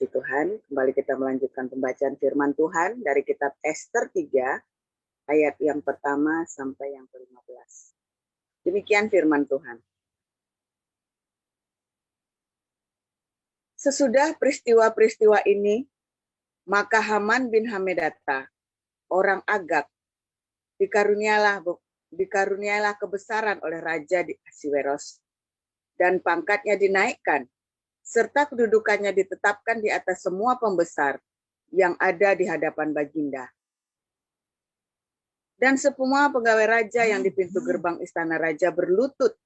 Puji Tuhan, kembali kita melanjutkan pembacaan firman Tuhan dari kitab Ester 3, ayat yang pertama sampai yang ke-15. Demikian firman Tuhan. Sesudah peristiwa-peristiwa ini, maka Haman bin Hamedata, orang Agag, dikarunialah kebesaran oleh Raja di Ahasiweros, dan pangkatnya dinaikkan, serta kedudukannya ditetapkan di atas semua pembesar yang ada di hadapan Baginda. Dan semua pegawai raja yang di pintu gerbang istana raja berlutut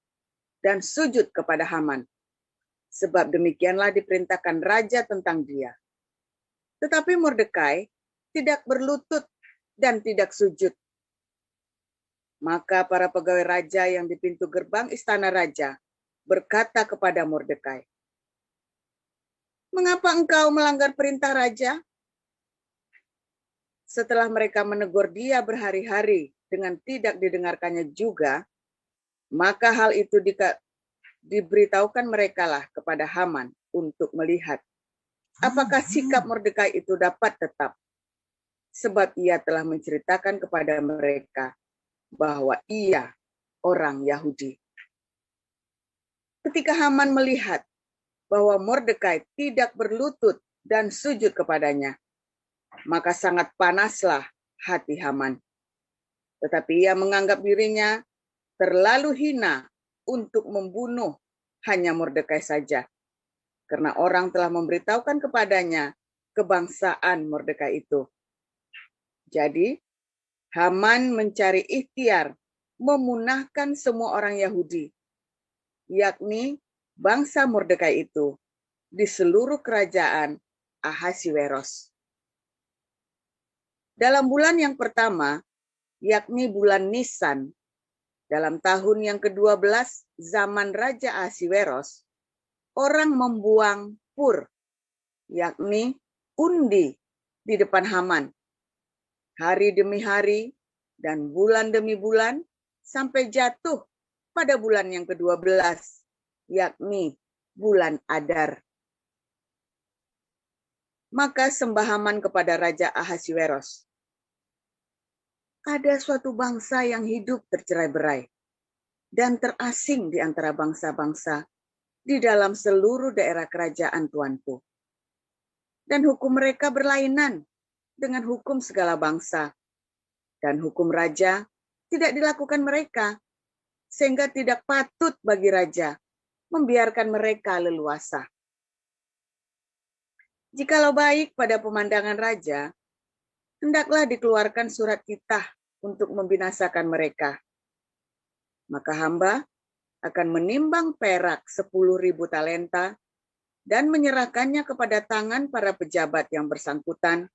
dan sujud kepada Haman, sebab demikianlah diperintahkan raja tentang dia. Tetapi Mordekai tidak berlutut dan tidak sujud. Maka para pegawai raja yang di pintu gerbang istana raja berkata kepada Mordekai, "Mengapa engkau melanggar perintah raja?" Setelah mereka menegur dia berhari-hari dengan tidak didengarkannya juga, maka hal itu diberitahukan merekalah kepada Haman untuk melihat apakah sikap Mordekai itu dapat tetap, sebab ia telah menceritakan kepada mereka bahwa ia orang Yahudi. Ketika Haman melihat bahwa Mordekai tidak berlutut dan sujud kepadanya, maka sangat panaslah hati Haman. Tetapi ia menganggap dirinya terlalu hina untuk membunuh hanya Mordekai saja, karena orang telah memberitahukan kepadanya kebangsaan Mordekai itu. Jadi, Haman mencari ikhtiar memunahkan semua orang Yahudi, yakni bangsa Mordekai itu, di seluruh kerajaan Ahasiweros. Dalam bulan yang pertama, yakni bulan Nisan, dalam tahun yang ke-12 zaman Raja Ahasiweros, orang membuang pur, yakni undi, di depan Haman, hari demi hari dan bulan demi bulan, sampai jatuh pada bulan yang ke-12, yakni bulan Adar. Maka sembah Haman kepada Raja Ahasiweros, "Ada suatu bangsa yang hidup tercerai-berai dan terasing di antara bangsa-bangsa di dalam seluruh daerah kerajaan tuanku. Dan hukum mereka berlainan dengan hukum segala bangsa, dan hukum raja tidak dilakukan mereka, sehingga tidak patut bagi raja membiarkan mereka leluasa. Jikalau baik pada pemandangan raja, hendaklah dikeluarkan surat titah untuk membinasakan mereka. Maka hamba akan menimbang perak 10.000 talenta dan menyerahkannya kepada tangan para pejabat yang bersangkutan,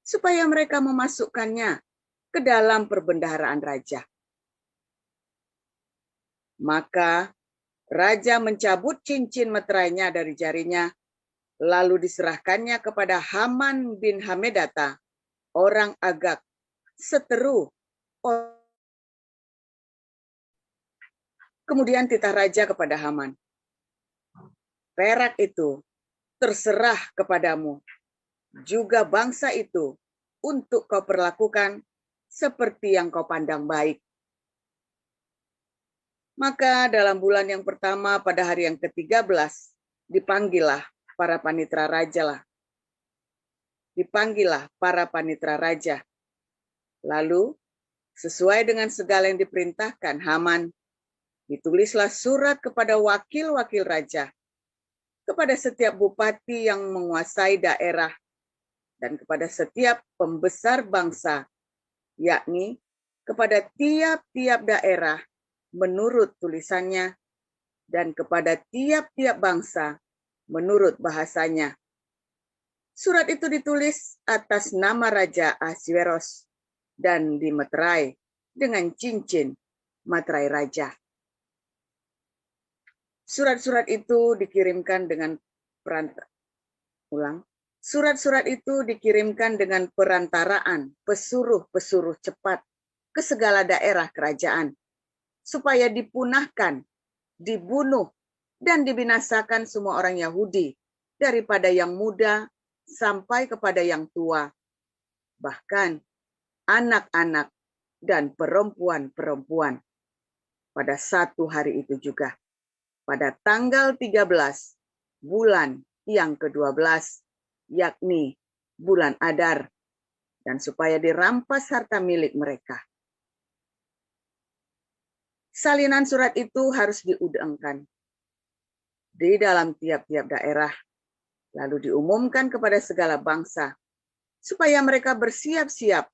supaya mereka memasukkannya ke dalam perbendaharaan raja." Maka raja mencabut cincin meterainya dari jarinya, lalu diserahkannya kepada Haman bin Hamedata, orang Agag, seteru. Kemudian titah raja kepada Haman, "Perak itu terserah kepadamu, juga bangsa itu, untuk kau perlakukan seperti yang kau pandang baik." Maka dalam bulan yang pertama pada hari yang ke-13, dipanggillah para panitera raja. Lalu, sesuai dengan segala yang diperintahkan Haman, ditulislah surat kepada wakil-wakil raja, kepada setiap bupati yang menguasai daerah, dan kepada setiap pembesar bangsa, yakni kepada tiap-tiap daerah menurut tulisannya, dan kepada tiap-tiap bangsa menurut bahasanya. Surat itu ditulis atas nama Raja Ahasiweros dan dimeterai dengan cincin materai raja. Surat-surat itu dikirimkan dengan perantaraan pesuruh-pesuruh cepat ke segala daerah kerajaan, supaya dipunahkan, dibunuh, dan dibinasakan semua orang Yahudi, daripada yang muda sampai kepada yang tua, bahkan anak-anak dan perempuan-perempuan. Pada satu hari itu juga, pada tanggal 13 bulan yang ke-12, yakni bulan Adar, dan supaya dirampas harta milik mereka. Salinan surat itu harus diundangkan di dalam tiap-tiap daerah, lalu diumumkan kepada segala bangsa, supaya mereka bersiap-siap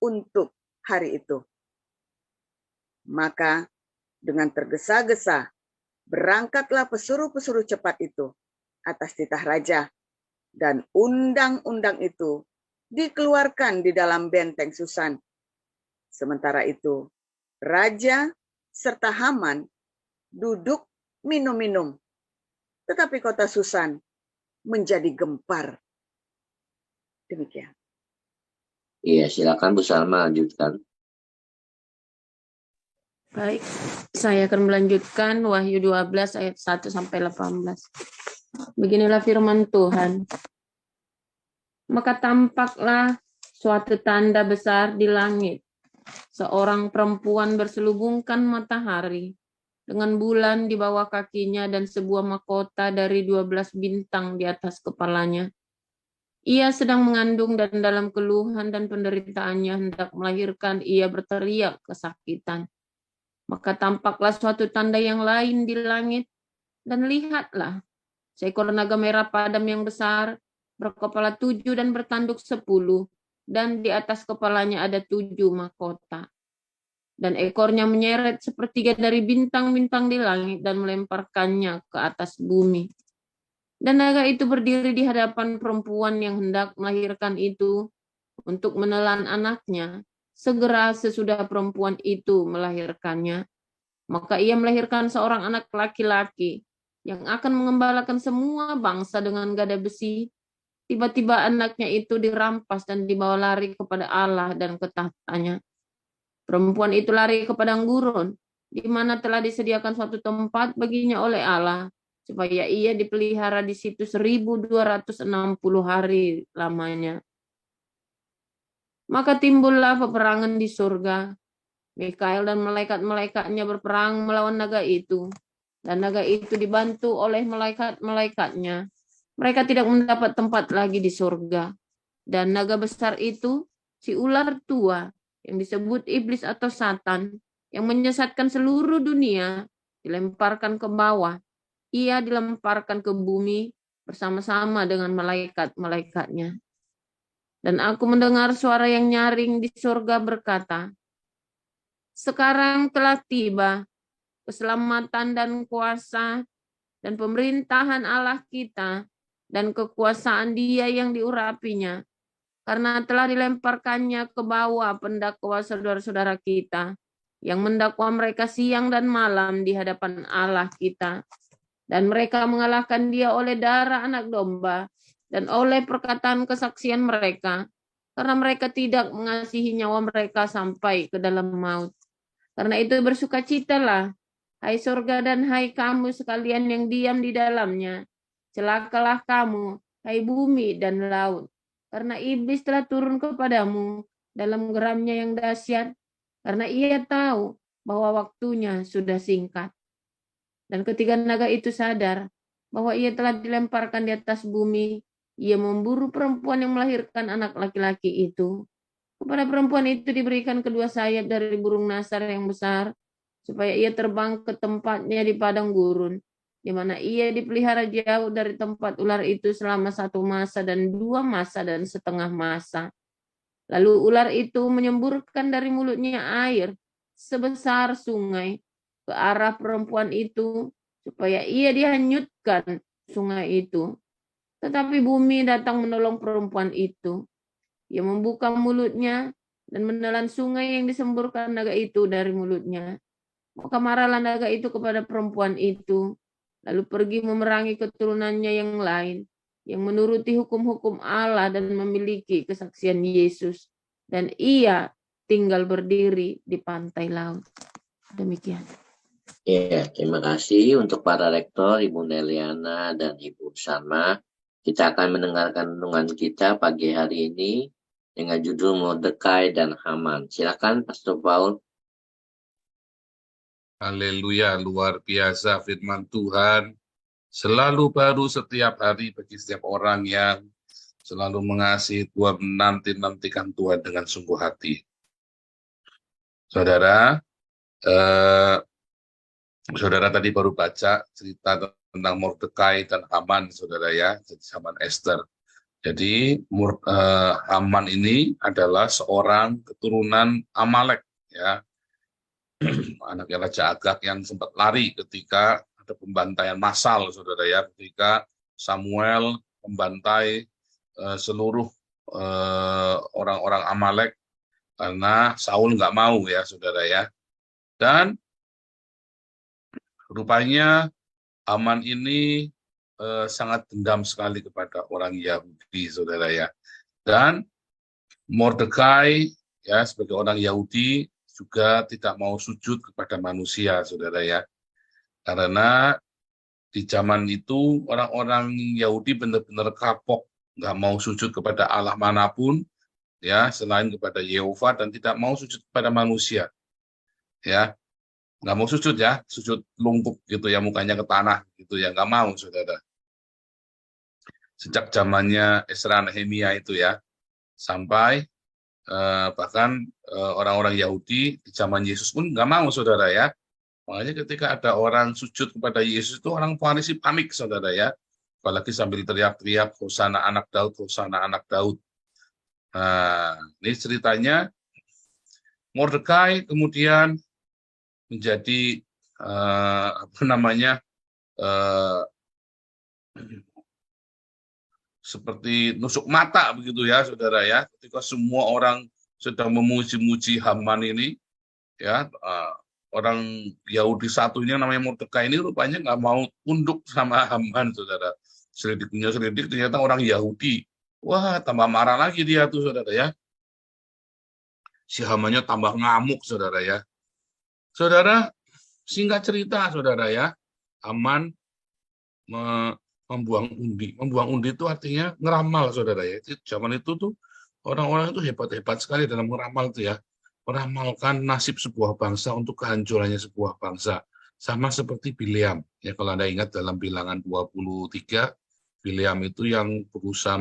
untuk hari itu. Maka dengan tergesa-gesa, berangkatlah pesuruh-pesuruh cepat itu atas titah raja, dan undang-undang itu dikeluarkan di dalam benteng Susan. Sementara itu, raja serta Haman duduk minum-minum, tetapi kota Susan menjadi gempar. Demikian. Iya, silakan Bu Salma lanjutkan. Baik, saya akan melanjutkan Wahyu 12 ayat 1 sampai 18. Beginilah firman Tuhan. Maka tampaklah suatu tanda besar di langit. Seorang perempuan berselubungkan matahari dengan bulan di bawah kakinya dan sebuah mahkota dari 12 bintang di atas kepalanya. Ia sedang mengandung dan dalam keluhan dan penderitaannya hendak melahirkan, ia berteriak kesakitan. Maka tampaklah suatu tanda yang lain di langit, dan lihatlah, seekor naga merah padam yang besar, berkepala 7 dan bertanduk 10, dan di atas kepalanya ada 7 mahkota. Dan ekornya menyeret sepertiga dari bintang-bintang di langit dan melemparkannya ke atas bumi. Dan naga itu berdiri di hadapan perempuan yang hendak melahirkan itu untuk menelan anaknya. Segera sesudah perempuan itu melahirkannya, maka ia melahirkan seorang anak laki-laki yang akan mengembalakan semua bangsa dengan gada besi. Tiba-tiba anaknya itu dirampas dan dibawa lari kepada Allah dan ke tahtanya. Perempuan itu lari ke padang gurun, di mana telah disediakan suatu tempat baginya oleh Allah, supaya ia dipelihara di situ 1260 hari lamanya. Maka timbullah peperangan di surga. Mikael dan malaikat-malaikatnya berperang melawan naga itu. Dan naga itu dibantu oleh malaikat-malaikatnya. Mereka tidak mendapat tempat lagi di surga. Dan naga besar itu, si ular tua, yang disebut iblis atau Satan, yang menyesatkan seluruh dunia, dilemparkan ke bawah. Ia dilemparkan ke bumi bersama-sama dengan malaikat-malaikatnya. Dan aku mendengar suara yang nyaring di surga berkata, sekarang telah tiba keselamatan dan kuasa dan pemerintahan Allah kita dan kekuasaan Dia yang diurapinya, karena telah dilemparkannya ke bawah pendakwa saudara-saudara kita yang mendakwa mereka siang dan malam di hadapan Allah kita, dan mereka mengalahkan Dia oleh darah anak domba dan oleh perkataan kesaksian mereka, karena mereka tidak mengasihi nyawa mereka sampai ke dalam maut. Karena itu bersukacitalah, hai surga dan hai kamu sekalian yang diam di dalamnya. Celakalah kamu, hai bumi dan laut. Karena iblis telah turun kepadamu dalam geramnya yang dahsyat. Karena ia tahu bahwa waktunya sudah singkat. Dan ketika naga itu sadar bahwa ia telah dilemparkan di atas bumi, ia memburu perempuan yang melahirkan anak laki-laki itu. Kepada perempuan itu diberikan kedua sayap dari burung nasar yang besar, supaya ia terbang ke tempatnya di padang gurun, di mana ia dipelihara jauh dari tempat ular itu selama 1 masa dan 2 masa dan setengah masa. Lalu ular itu menyemburkan dari mulutnya air sebesar sungai ke arah perempuan itu, supaya ia dihanyutkan sungai itu. Tetapi bumi datang menolong perempuan itu. Ia membuka mulutnya dan menelan sungai yang disemburkan naga itu dari mulutnya. Maka marahlah naga itu kepada perempuan itu, lalu pergi memerangi keturunannya yang lain, yang menuruti hukum-hukum Allah dan memiliki kesaksian Yesus. Dan ia tinggal berdiri di pantai laut. Demikian. Ya, terima kasih untuk para rektor, Ibu Neliana dan Ibu Salma. Kita akan mendengarkan renungan kita pagi hari ini dengan judul Mordekai dan Haman. Silakan Pastor Paul. Haleluya, luar biasa firman Tuhan. Selalu baru setiap hari bagi setiap orang yang selalu mengasihi Tuhan, menanti-nantikan Tuhan dengan sungguh hati. Saudara, saudara tadi baru baca cerita tentang Mordekai dan Haman, saudara ya, Haman Esther. Jadi Haman ini adalah seorang keturunan Amalek, ya, anaknya Raja Agag yang sempat lari ketika ada pembantaian massal, saudara ya, ketika Samuel membantai seluruh orang-orang Amalek karena Saul nggak mau, ya, saudara ya. Dan rupanya Haman ini sangat dendam sekali kepada orang Yahudi, saudara ya. Dan Mordekai, ya, sebagai orang Yahudi juga tidak mau sujud kepada manusia, saudara ya. Karena di zaman itu orang-orang Yahudi benar-benar kapok, nggak mau sujud kepada Allah manapun, ya, selain kepada Yehova, dan tidak mau sujud kepada manusia, ya. Nggak mau sujud, ya, sujud lungkup gitu ya, mukanya ke tanah gitu ya, nggak mau, saudara. Sejak zamannya Ezra Nehemia itu ya, sampai bahkan orang-orang Yahudi di zaman Yesus pun nggak mau, saudara ya. Makanya ketika ada orang sujud kepada Yesus itu orang Farisi panik, saudara ya. Apalagi sambil teriak-teriak, Hosana anak Daud, Hosana anak Daud. Nah, ini ceritanya Mordekai kemudian menjadi seperti nusuk mata begitu ya, saudara ya, ketika semua orang sedang memuji-muji Haman ini, ya, orang Yahudi satunya namanya Mordekai ini rupanya nggak mau tunduk sama Haman, saudara. Selidik ternyata orang Yahudi. Wah, tambah marah lagi dia tuh, saudara ya. Si Hamannya tambah ngamuk, saudara ya. Saudara, singkat cerita, saudara ya, Haman membuang undi. Membuang undi itu artinya ngeramal, saudara ya. Zaman itu tuh orang-orang itu hebat-hebat sekali dalam ngeramal itu ya. Meramalkan nasib sebuah bangsa untuk kehancurannya sebuah bangsa. Sama seperti Bileam. Ya, kalau Anda ingat dalam Bilangan 23, Bileam itu yang berusaha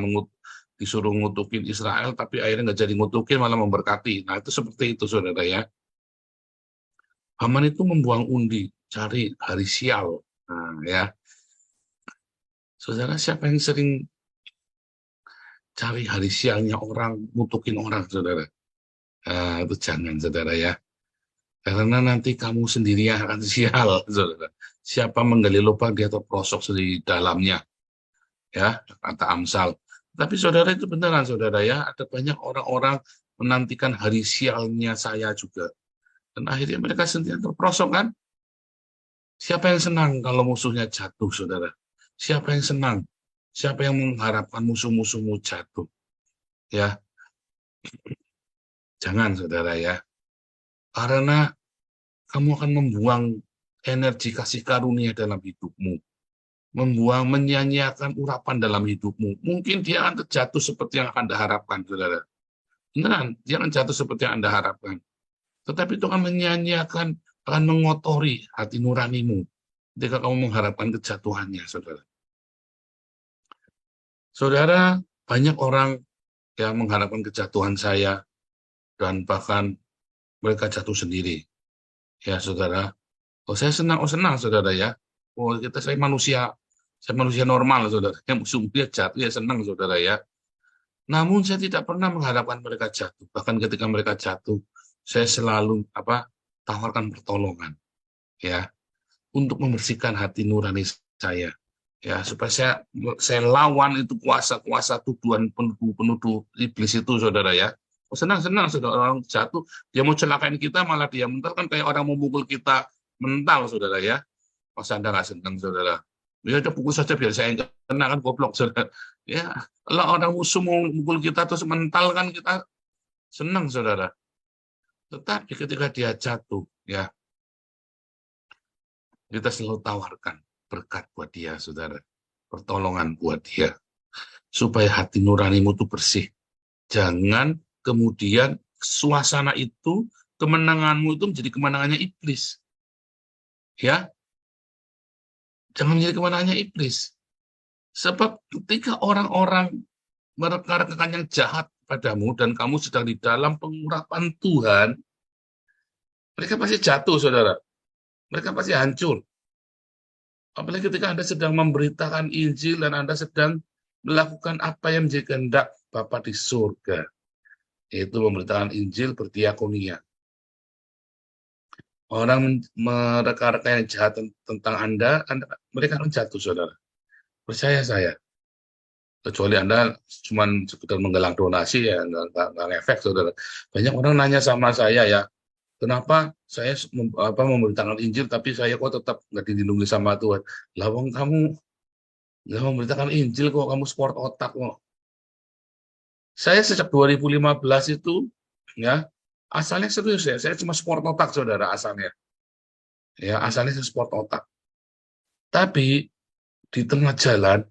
disuruh ngutukin Israel, tapi akhirnya nggak jadi ngutukin, malah memberkati. Nah, itu seperti itu, saudara ya. Haman itu membuang undi, cari hari sial. Nah, ya. Saudara, siapa yang sering cari hari sialnya orang, ngutukin orang, saudara? Nah, itu jangan, saudara ya. Karena nanti kamu sendiri yang akan sial, saudara. Siapa menggali lubang, dia terperosok di dalamnya. Ya, kata Amsal. Tapi saudara, itu beneran, saudara ya. Ada banyak orang-orang menantikan hari sialnya saya juga. Dan akhirnya mereka sendiri terperosok, kan? Siapa yang senang kalau musuhnya jatuh, saudara? Siapa yang senang? Siapa yang mengharapkan musuh-musuhmu jatuh? Ya, jangan, saudara ya. Karena kamu akan membuang energi kasih karunia dalam hidupmu. Menyia-nyiakan urapan dalam hidupmu. Mungkin dia akan terjatuh seperti yang Anda harapkan, saudara. Beneran, dia akan jatuh seperti yang Anda harapkan. Tetapi itu akan menyia-nyiakan, akan mengotori hati nuranimu ketika kamu mengharapkan kejatuhannya, saudara. Saudara, banyak orang yang mengharapkan kejatuhan saya, dan bahkan mereka jatuh sendiri. Ya, saudara. Oh, saya senang, saudara ya. Oh, saya manusia normal, saudara. Yang musuhnya jatuh, ya senang, saudara ya. Namun saya tidak pernah mengharapkan mereka jatuh. Bahkan ketika mereka jatuh, saya selalu tawarkan pertolongan, ya, untuk membersihkan hati nurani saya, ya, supaya saya lawan itu kuasa tuduhan penuduh iblis itu, saudara ya. Oh, senang, saudara, orang jatuh, dia mau celakain kita, malah dia mental, kan kayak orang memukul kita mental, saudara ya. Masa Anda nggak senang, saudara? Ya udah pukul saja biar saya nggak kena, kan, goblok, saudara. Ya, kalau orang musuh mau mukul kita terus mental, kan kita senang, saudara. Tetapi ketika dia jatuh, ya, kita selalu tawarkan berkat buat dia, saudara. Pertolongan buat dia. supaya hati nuranimu itu bersih. Jangan kemudian suasana itu, kemenanganmu itu menjadi kemenangannya iblis. Ya, jangan menjadi kemenangannya iblis. Sebab ketika orang-orang mereka-rekan yang jahat padamu dan kamu sedang di dalam pengurapan Tuhan, mereka pasti jatuh, saudara. Mereka pasti hancur. Apalagi ketika Anda sedang memberitakan Injil dan Anda sedang melakukan apa yang menjadi kehendak Bapa di surga, yaitu memberitakan Injil berdiakonia. Orang mereka-reka yang jahat tentang Anda, mereka akan jatuh, saudara. Percaya saya. Kecuali Anda cuma sekedar menggalang donasi, ya nggak ngefek, saudara. Banyak orang nanya sama saya, ya, kenapa saya memberitakan Injil, tapi saya kok tetap nggak dilindungi sama Tuhan. Lawang kamu nggak memberitakan Injil kok, kamu sport otak kok. Saya sejak 2015 itu, ya, asalnya serius ya, saya cuma sport otak, saudara, asalnya. Ya, asalnya saya sport otak. Tapi di tengah jalan,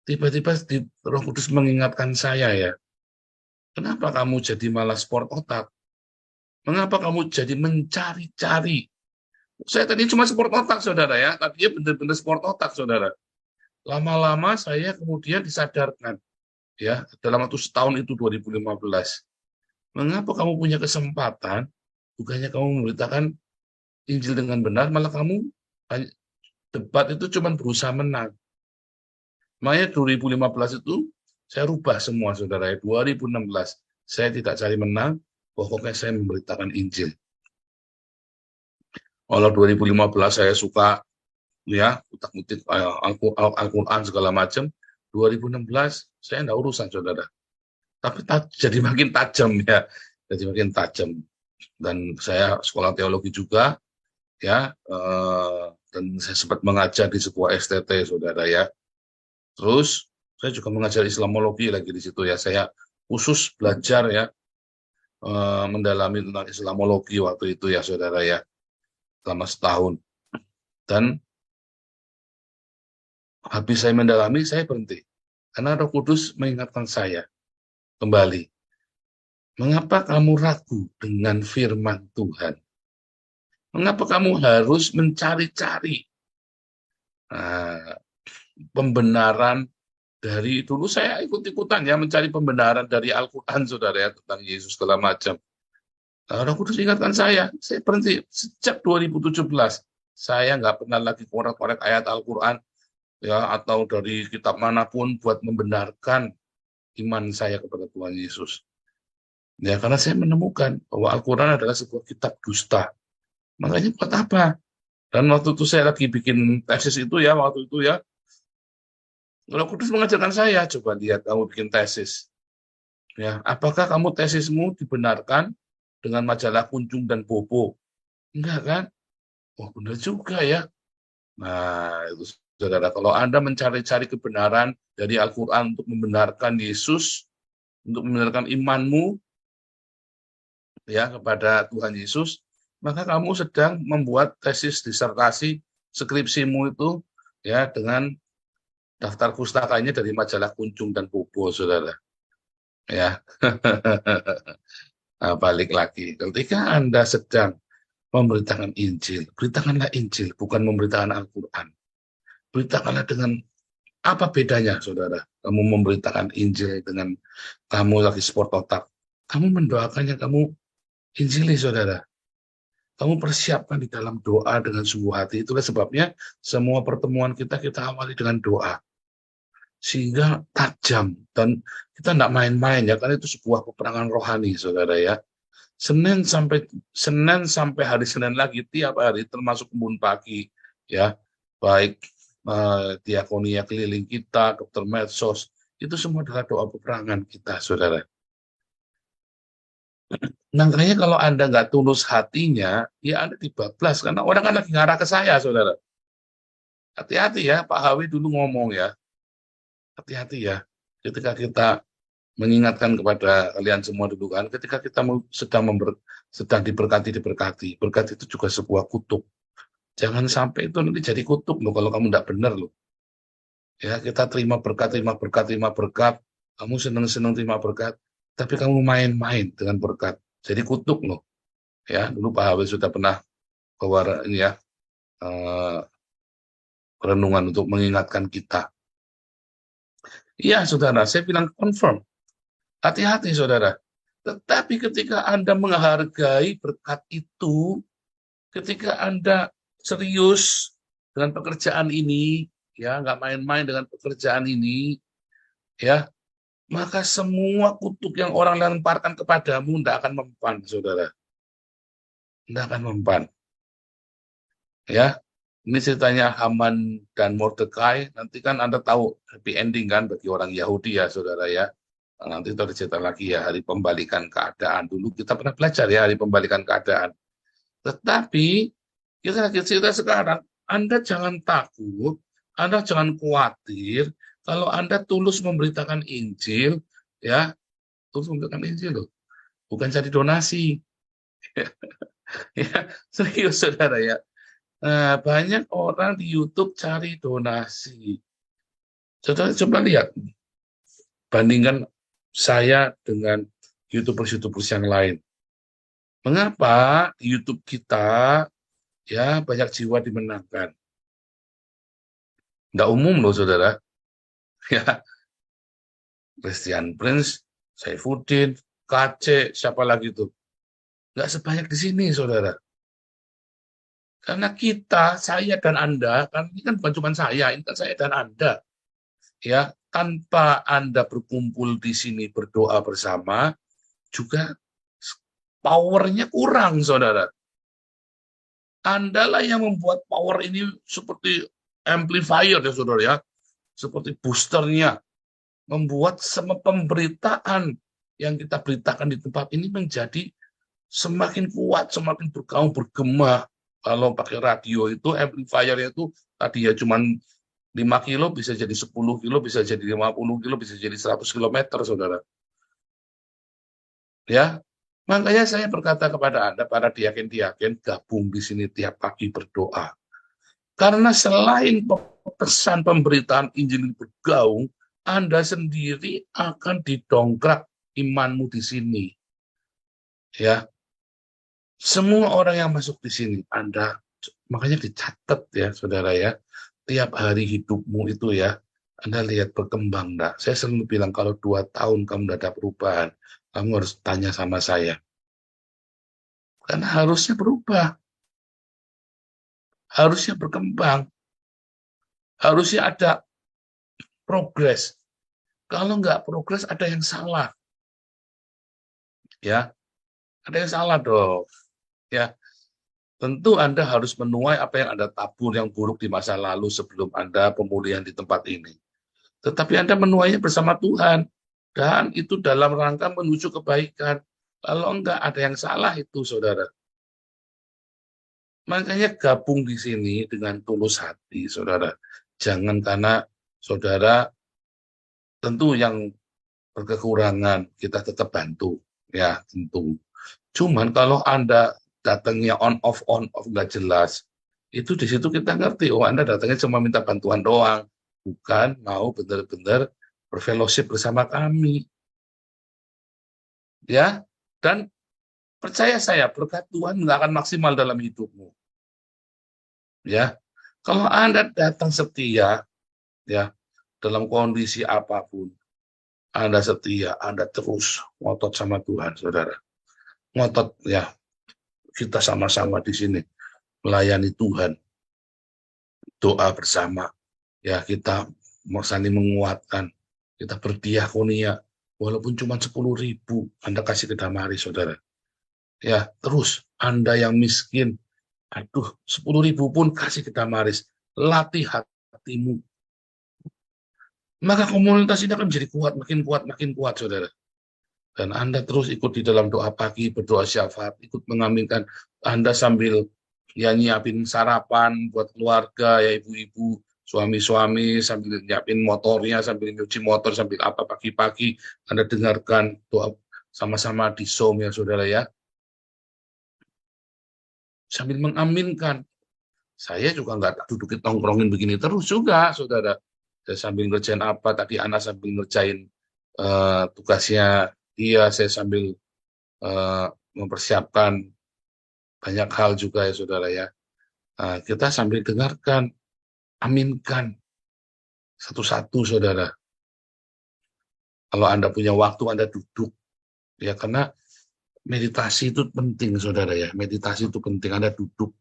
tiba-tiba Roh Kudus mengingatkan saya, ya, kenapa kamu jadi malah sport otak? Mengapa kamu jadi mencari-cari? Saya tadi cuma sport otak, saudara, ya. Tadinya benar-benar sport otak, saudara. Lama-lama saya kemudian disadarkan, ya, dalam waktu setahun itu 2015. Mengapa kamu punya kesempatan, bukannya kamu memberitakan Injil dengan benar, malah kamu debat itu cuma berusaha menang. Makanya 2015 itu saya rubah semua, saudara. 2016 saya tidak cari menang, pokoknya saya memberitakan Injil. Kalau 2015 saya suka, ya, utak-utik Al-Quran segala macam. 2016 saya enggak urusan, saudara. Tapi jadi makin tajam, ya, jadi makin tajam. Dan saya sekolah teologi juga, ya, dan saya sempat mengajar di sebuah STT, saudara, ya. Terus saya juga mengajar Islamologi lagi di situ, ya. Saya khusus belajar, ya, mendalami tentang Islamologi waktu itu, ya, saudara, ya, selama setahun. Dan habis saya mendalami, saya berhenti. Karena Roh Kudus mengingatkan saya kembali. Mengapa kamu ragu dengan firman Tuhan? Mengapa kamu harus mencari-cari pembenaran dari, dulu saya ikut-ikutan, ya, mencari pembenaran dari Al-Quran, saudara, ya, tentang Yesus segala macam. Roh Kudus ingatkan saya berhenti. Sejak 2017, saya nggak pernah lagi korek-korek ayat Al-Quran, ya, atau dari kitab manapun buat membenarkan iman saya kepada Tuhan Yesus. Ya, karena saya menemukan bahwa Al-Quran adalah sebuah kitab dusta. Makanya buat apa? Dan waktu itu saya lagi bikin tesis itu, ya, waktu itu, ya, Roh Kudus mengajarkan saya, coba lihat kamu bikin tesis. Ya, apakah kamu tesismu dibenarkan dengan majalah Kunjung dan Bobo? Enggak, kan? Oh, benar juga, ya. Nah, itu, saudara, kalau Anda mencari-cari kebenaran dari Al-Quran untuk membenarkan Yesus, untuk membenarkan imanmu, ya, kepada Tuhan Yesus, maka kamu sedang membuat tesis, disertasi, skripsimu itu, ya, dengan daftar pustakanya dari majalah Kunjung dan Bobo, saudara. Ya, nah, balik lagi. Ketika Anda sedang memberitakan Injil, beritakanlah Injil, bukan memberitakan Al-Quran. Beritakanlah dengan apa bedanya, saudara? Kamu memberitakan Injil dengan kamu lagi sport otak. Kamu mendoakannya, kamu Injili, saudara. Kamu persiapkan di dalam doa dengan sungguh hati. Itulah sebabnya semua pertemuan kita awali dengan doa. Sehingga tajam, dan kita tidak main-main, ya, karena itu sebuah peperangan rohani, saudara, ya. Senin sampai hari Senin lagi, tiap hari, termasuk kebun pagi, ya, baik diakonia keliling kita, dokter medsos, itu semua adalah doa peperangan kita, saudara. Makanya kalau Anda nggak tulus hatinya, ya Anda dibablas, karena orang kan lagi ngarah ke saya, saudara. Hati-hati, ya, Pak Hawi dulu ngomong, ya. Hati-hati, ya, ketika kita mengingatkan kepada kalian semua dulu, kan, ketika kita sedang diberkati, berkat itu juga sebuah kutuk. Jangan sampai itu nanti jadi kutuk loh kalau kamu tidak benar loh. Ya, kita terima berkat, terima berkat, terima berkat. Kamu senang-senang terima berkat, tapi kamu main-main dengan berkat. Jadi kutuk loh. Ya, dulu Pak Hawi sudah pernah bawa ini ya, renungan untuk mengingatkan kita. Iya, saudara, saya bilang confirm. Hati-hati, saudara. Tetapi ketika Anda menghargai berkat itu, ketika Anda serius dengan pekerjaan ini, ya, nggak main-main dengan pekerjaan ini, ya, maka semua kutuk yang orang lemparkan kepadamu tidak akan mempan, saudara. Tidak akan mempan. Ya, ini ceritanya Haman dan Mordekai. Nanti kan Anda tahu happy ending kan bagi orang Yahudi ya, saudara ya. Nanti kita cerita lagi ya, hari pembalikan keadaan. Dulu kita pernah belajar ya, hari pembalikan keadaan. Tetapi kita lagi cerita sekarang, Anda jangan takut, Anda jangan khawatir, kalau Anda tulus memberitakan Injil, ya, tulus memberitakan Injil loh, bukan cari donasi. Ya, serius saudara ya. Nah, banyak orang di YouTube cari donasi. Saudara coba lihat, bandingkan saya dengan YouTubers-YouTubers yang lain. Mengapa di YouTube kita ya banyak jiwa dimenangkan? Nggak umum loh, saudara. Ya, Christian Prince, Saifuddin, KC, siapa lagi itu? Nggak sebanyak di sini, saudara. Karena kita, saya dan Anda, kan ini kan bukan cuma saya, ini kan saya dan Anda. Ya, tanpa Anda berkumpul di sini berdoa bersama, juga powernya kurang, saudara. Andalah yang membuat power ini seperti amplifier ya, saudara ya, seperti boosternya, membuat semua pemberitaan yang kita beritakan di tempat ini menjadi semakin kuat, semakin bergaung, bergema. Kalau pakai radio itu, amplifier-nya itu tadi ya cuma 5 kilo, bisa jadi 10 kilo, bisa jadi 50 kilo, bisa jadi 100 kilometer, saudara. Ya, makanya saya berkata kepada Anda, para diaken-diaken, gabung di sini tiap pagi berdoa. Karena selain pesan pemberitaan Injil bergaung, Anda sendiri akan didongkrak imanmu di sini. Ya, semua orang yang masuk di sini, Anda, makanya dicatat ya, saudara ya, tiap hari hidupmu itu ya, Anda lihat berkembang enggak. Saya selalu bilang, kalau 2 tahun kamu tidak ada perubahan, kamu harus tanya sama saya. Karena harusnya berubah. Harusnya berkembang. Harusnya ada progres. Kalau nggak progres, ada yang salah. Ya, ada yang salah dong. Ya, tentu Anda harus menuai apa yang Anda tabur yang buruk di masa lalu sebelum Anda pemulihan di tempat ini. Tetapi Anda menuainya bersama Tuhan. Dan itu dalam rangka menuju kebaikan. Kalau enggak, ada yang salah itu, saudara. Makanya gabung di sini dengan tulus hati, saudara. Jangan karena saudara tentu yang berkekurangan, kita tetap bantu. Ya, tentu. Cuman kalau Anda datangnya on off nggak jelas, itu di situ kita ngerti, oh Anda datangnya cuma minta bantuan doang, bukan mau benar-benar berfellowship bersama kami. Ya, dan percaya saya, berkat Tuhan nggak akan maksimal dalam hidupmu. Ya, kalau Anda datang setia, ya, dalam kondisi apapun, Anda setia, Anda terus ngotot sama Tuhan, saudara. Ngotot, ya, kita sama-sama di sini melayani Tuhan, doa bersama, ya, kita saling menguatkan, kita berdiakonia, walaupun cuma 10.000, Anda kasih ke Damari, saudara. Ya, terus Anda yang miskin, aduh, 10.000 pun kasih ke Damaris, latih hatimu. Maka komunitas ini akan menjadi kuat, makin kuat, saudara. Dan Anda terus ikut di dalam doa pagi, berdoa syafaat, ikut mengaminkan. Anda sambil ya nyiapin sarapan buat keluarga, ya ibu-ibu, suami-suami, sambil nyiapin motornya, sambil nyuci motor, sambil apa pagi-pagi, Anda dengarkan doa sama-sama di Zoom ya, saudara ya. Sambil mengaminkan. Saya juga nggak duduk nongkrongin begini terus juga, saudara. saya sambil ngerjain apa, tadi anak sambil ngerjain tugasnya dia, saya sambil mempersiapkan banyak hal juga ya saudara ya. Kita sambil dengarkan, aminkan satu-satu saudara. Kalau Anda punya waktu, Anda duduk. Ya, karena meditasi itu penting saudara ya. Meditasi itu penting. Anda duduk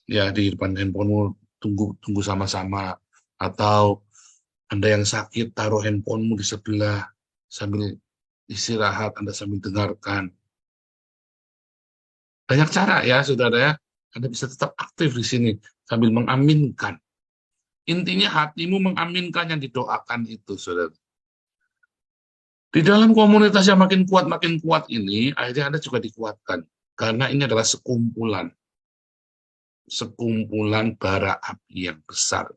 ya di depan handphonemu, tunggu sama-sama. Atau Anda yang sakit, taruh handphonemu di sebelah sambil istirahat, Anda sambil dengarkan. Banyak cara ya saudara ya. Anda bisa tetap aktif di sini sambil mengaminkan. Intinya hatimu mengaminkan yang didoakan itu saudara. Di dalam komunitas yang makin kuat ini, akhirnya Anda juga dikuatkan. Karena ini adalah sekumpulan bara api yang besar.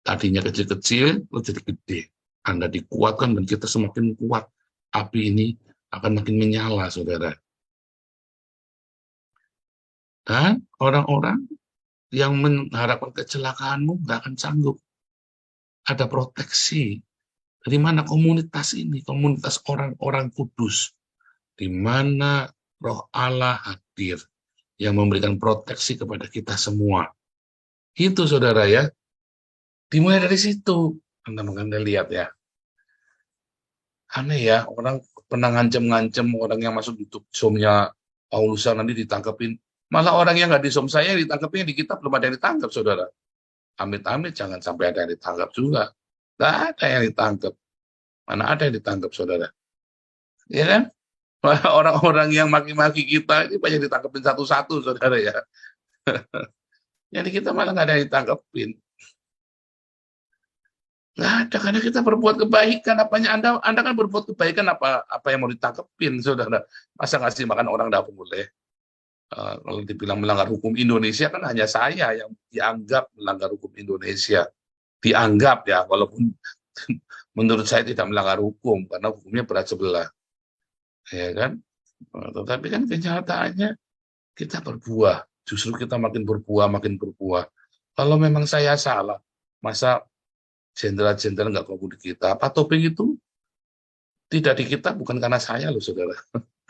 Tadinya kecil-kecil, lalu jadi gede. Anda dikuatkan dan kita semakin kuat. Api ini akan makin menyala, saudara. Dan orang-orang yang mengharapkan kecelakaanmu nggak akan sanggup. Ada proteksi. Dari mana komunitas ini? Komunitas orang-orang kudus. Di mana Roh Allah hadir. Yang memberikan proteksi kepada kita semua. Itu saudara ya. Dimulai dari situ. Anda lihat ya. Aneh ya. Orang pernah ngancem-ngancem orang yang masuk di Zoom-nya Paulusan nanti ditangkapin. Malah orang yang nggak di Zoom saya ditangkapin, di kita belum ada yang ditangkap saudara. Amit-amit jangan sampai ada yang ditangkap juga. Nggak ada yang ditangkap. Mana ada yang ditangkap, saudara? Ya kan? Orang-orang yang maki-maki kita ini banyak ditangkapin satu-satu, saudara ya. Jadi kita malah nggak ada yang ditangkapin. Nggak ada, karena kita berbuat kebaikan. Apanya Anda kan berbuat kebaikan, apa yang mau ditangkapin, saudara? Masa ngasih makan orang nggak boleh? Kalau dibilang melanggar hukum Indonesia, kan hanya saya yang dianggap melanggar hukum Indonesia. Dianggap ya, walaupun menurut saya tidak melanggar hukum, karena hukumnya berat sebelah. Ya kan? Tetapi kan kenyataannya kita berbuah. Justru kita makin berbuah. Kalau memang saya salah, masa jenderal-jenderal nggak ngomong di kita? Pak Tobing itu tidak di kita bukan karena saya loh, saudara.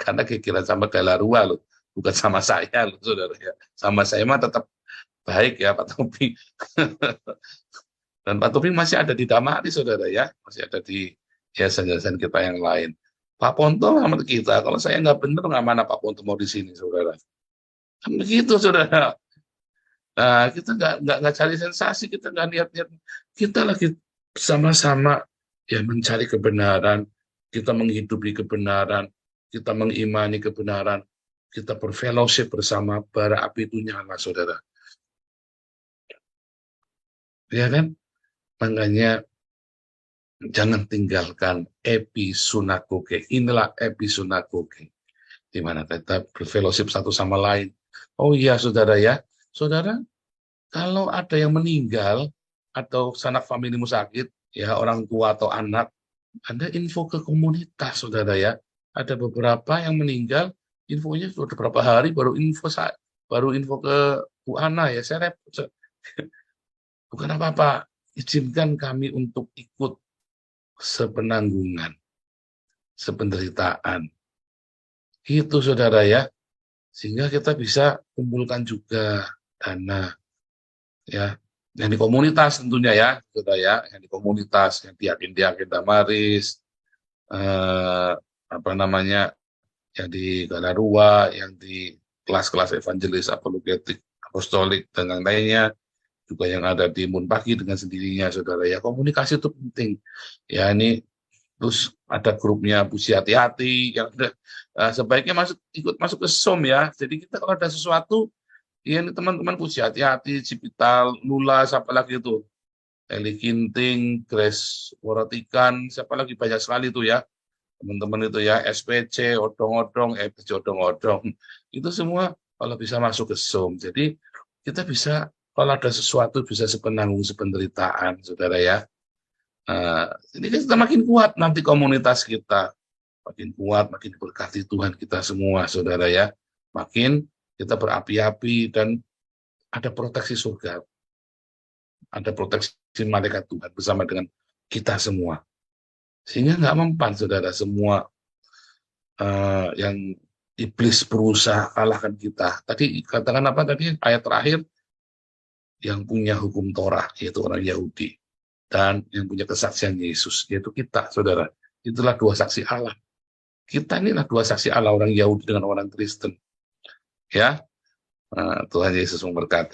Karena kira sama Galarua loh. Bukan sama saya loh, saudara ya. Sama saya mah tetap baik ya Pak Tobing. Dan Pak Tobing masih ada di Damari, saudara ya. Masih ada di yayasan-yayasan kita yang lain. Pak Ponto sama kita. Kalau saya nggak benar, nggak mana Pak Ponto mau di sini, saudara. Kan begitu, saudara. Nah, kita nggak cari sensasi, kita nggak niat-niat. Kita lagi sama-sama ya mencari kebenaran. Kita menghidupi kebenaran. Kita mengimani kebenaran. Kita berfellowship bersama, bara api itu nyala, saudara. Ya kan? Makanya jangan tinggalkan episunagoge. Inilah episunagoge. Di mana kita berfellowship satu sama lain. Oh iya, saudara ya. Saudara, kalau ada yang meninggal, atau sanak familimu sakit, ya orang tua atau anak, Anda info ke komunitas, saudara ya. Ada beberapa yang meninggal, infonya sudah beberapa hari baru info ke Bu Ana ya. Saya repot. Bukan apa-apa, izinkan kami untuk ikut sepenanggungan, sependeritaan. Itu saudara ya. Sehingga kita bisa kumpulkan juga dana ya. Yang di komunitas tentunya ya, saudara ya, yang di komunitas, yang diakin Damaris, yang di Galarua, yang di kelas-kelas evangelis, apologetik, apostolik, dan yang lainnya, juga yang ada di Munpagi dengan sendirinya, saudara ya. Komunikasi itu penting. Ya ini, terus ada grupnya Puji Hati-Hati, yang sebaiknya ikut masuk ke Zoom ya. Jadi kita kalau ada sesuatu, ya ini teman-teman Puji Hati-Hati, Cipital, Lula, siapa lagi itu, Eli Kinting, Grace Worotikan, siapa lagi, banyak sekali itu ya. Teman-teman itu ya, SPC, odong-odong, itu semua kalau bisa masuk ke Zoom. Jadi kita bisa, kalau ada sesuatu bisa sepenanggung sependeritaan, saudara ya. Ini kita makin kuat nanti komunitas kita, makin kuat, makin diberkati Tuhan kita semua, saudara ya. Makin kita berapi-api dan ada proteksi surga. Ada proteksi malaikat Tuhan bersama dengan kita semua. Sehingga nggak mempan, saudara, semua yang iblis berusaha kalahkan kita. Tadi katakan apa tadi ayat terakhir? Yang punya hukum Torah, yaitu orang Yahudi. Dan yang punya kesaksian Yesus, yaitu kita, saudara. Itulah dua saksi Allah. Kita inilah dua saksi Allah, orang Yahudi dengan orang Kristen. Ya, Tuhan Yesus memberkati.